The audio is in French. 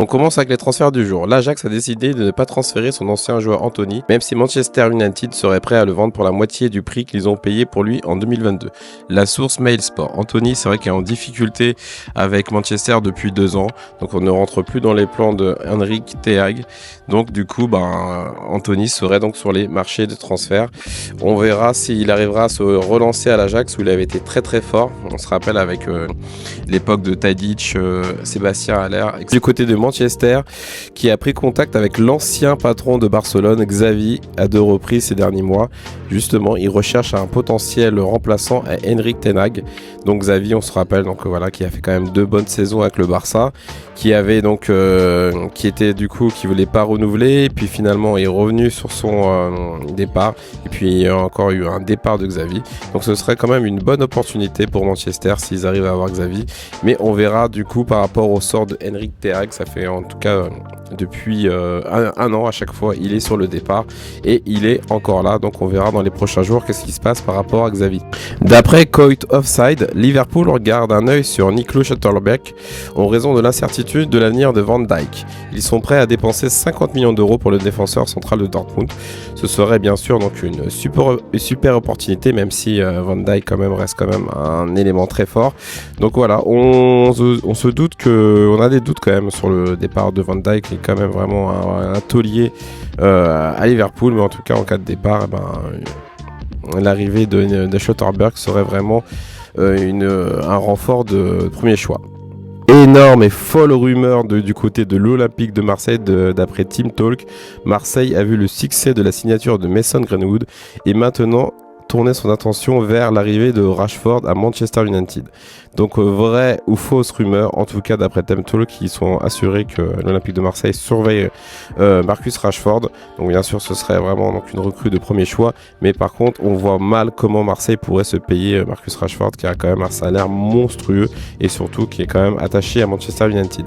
On commence avec les transferts du jour. L'Ajax a décidé de ne pas transférer son ancien joueur Anthony, même si Manchester United serait prêt à le vendre pour la moitié du prix qu'ils ont payé pour lui en 2022. La source Mail Sport. Anthony, c'est vrai qu'il est en difficulté avec Manchester depuis 2 ans, donc on ne rentre plus dans les plans de Henrik Ten Hag. Donc du coup, Anthony serait donc sur les marchés de transfert. On verra s'il arrivera à se relancer à l'Ajax où il avait été très très fort. On se rappelle avec l'époque de Tadic, Sébastien Haller. Du côté de Manchester, qui a pris contact avec l'ancien patron de Barcelone, Xavi, à 2 reprises ces derniers mois. Justement, il recherche un potentiel remplaçant à Henrik Ten Hag. Donc Xavi, on se rappelle, qui a fait quand même 2 bonnes saisons avec le Barça, qui voulait pas renouveler, et puis finalement est revenu sur son départ, et puis il y a encore eu un départ de Xavi. Donc ce serait quand même une bonne opportunité pour Manchester s'ils arrivent à avoir Xavi, mais on verra du coup par rapport au sort de Henrik Ten Hag. Ça fait en tout cas depuis un an à chaque fois il est sur le départ et il est encore là, donc on verra dans les prochains jours qu'est-ce qui se passe par rapport à Xavi. D'après Coit Offside, Liverpool regarde un œil sur Nico Schlotterbeck en raison de l'incertitude de l'avenir de Van Dijk. Ils sont prêts à dépenser 50 millions d'euros pour le défenseur central de Dortmund. Ce serait bien sûr donc une super opportunité, même si Van Dijk reste quand même un élément très fort. Donc voilà, on a des doutes quand même sur le départ de Van Dijk, qui est quand même vraiment un taulier à Liverpool, mais en tout cas en cas de départ, l'arrivée de Schlotterbeck serait vraiment un renfort de premier choix. Énorme et folle rumeur du côté de l'Olympique de Marseille, d'après Team Talk. Marseille a vu le succès de la signature de Mason Greenwood et maintenant tourner son attention vers l'arrivée de Rashford à Manchester United. Donc vraie ou fausse rumeur, en tout cas d'après Team Talk, qui sont assurés que l'Olympique de Marseille surveille Marcus Rashford. Donc bien sûr ce serait vraiment une recrue de premier choix, mais par contre on voit mal comment Marseille pourrait se payer Marcus Rashford, qui a quand même un salaire monstrueux et surtout qui est quand même attaché à Manchester United.